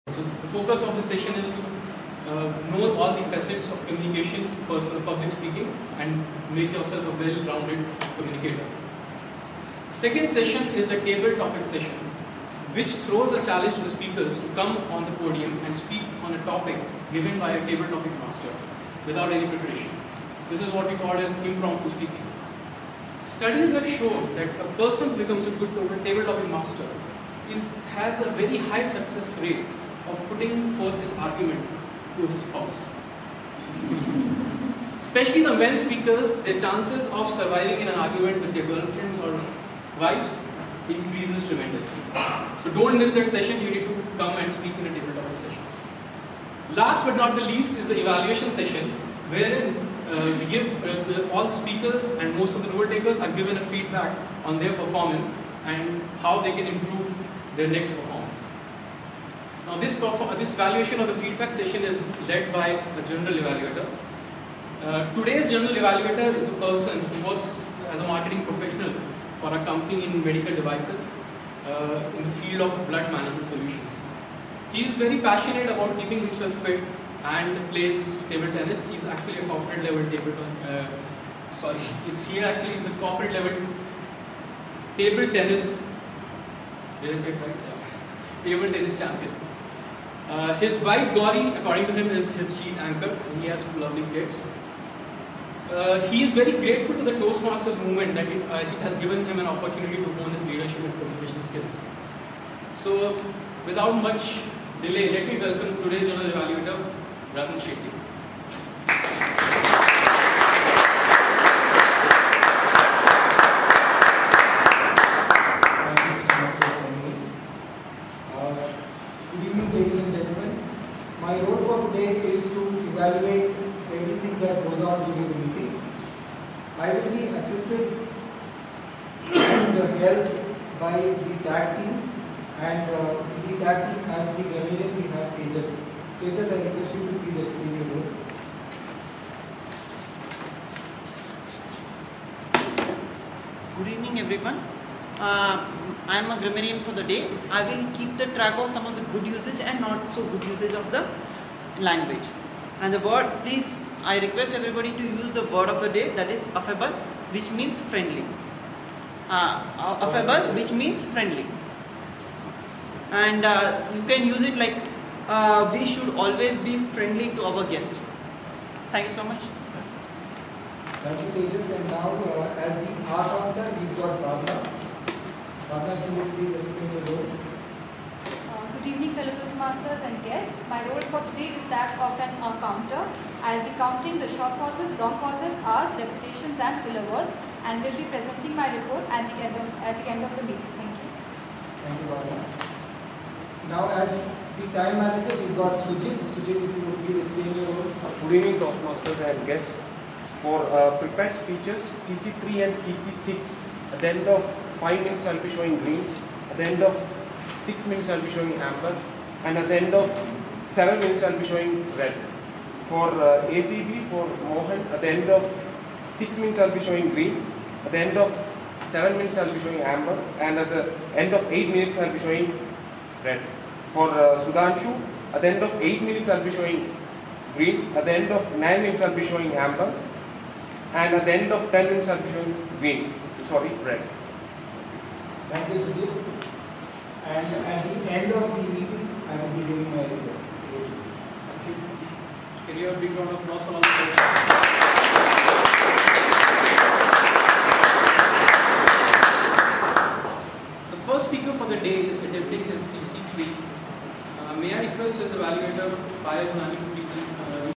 So the focus of the session is to know all the facets of communication, personal public speaking, and make yourself a well-rounded communicator. Second session is the table topic session, which throws a challenge to the speakers to come on the podium and speak on a topic given by a table topic master without any preparation. This is what we call as impromptu speaking. Studies have shown that a person who becomes a good table topic master has a very high success rate of putting forth his argument to his spouse. Especially the men speakers, their chances of surviving in an argument with their girlfriends or wives increases tremendously. So don't miss that session. You need to come and speak in a table topic session. Last but not the least is the evaluation session, wherein we give all the speakers and most of the role takers are given a feedback on their performance and how they can improve their next performance. Now this evaluation of the feedback session is led by a general evaluator. Today's general evaluator is a person who works as a marketing professional for a company in medical devices in the field of blood management solutions. He is very passionate about keeping himself fit and plays table tennis. He's actually a corporate level corporate level table tennis. Did I say it right? Yeah. Table tennis champion. His wife Gauri, according to him, is his sheet anchor, and he has two lovely kids. He is very grateful to the Toastmasters movement that it has given him an opportunity to hone his leadership and communication skills. So, without much delay, let me welcome today's general evaluator, Ratan Shetty. Good evening, ladies and gentlemen. My role for today is to evaluate everything that goes on during the meeting. I will be assisted and helped by the tag team, and the tag team as the grammarian we have Tejas. Tejas, I request you to please explain your role. Good evening, everyone. I am a grammarian for the day. I will keep the track of some of the good usage and not so good usage of the language. And the word, please, I request everybody to use the word of the day, that is affable, which means friendly. Affable, which means friendly. And you can use it like, we should always be friendly to our guest. Thank you so much. Thank you, Tejas. And now, as the R counter, we've got Bhavna. Bhavna, can you please explain your role? Good evening, fellow Toastmasters and guests. My role for today is that of an counter. I'll be counting the short pauses, long pauses, hours, repetitions and filler words, and will be presenting my report at the end of the meeting. Thank you. Thank you, Bhavna. Now, as the time manager, we've got Sujit. Sujit, if you would please explain your role. Good evening, Toastmasters and guests. For prepared speeches, TC3 and TC6, at the end of 5 minutes I'll be showing green, at the end of 6 minutes I'll be showing amber, and at the end of 7 minutes I'll be showing red. For ACB, for Mohan, at the end of 6 minutes I'll be showing green, at the end of 7 minutes I'll be showing amber, and at the end of 8 minutes I'll be showing red. For Sudhanshu, at the end of 8 minutes I'll be showing green, at the end of 9 minutes I'll be showing amber, and at the end of 10 minutes I'll be showing red. Thank you, Sujit. And at the end of the meeting, I will be giving my report. Thank you. Can you have a big round of applause for all the The first speaker for the day is attempting his CC3. May I request his evaluator, Payal Gunani, to please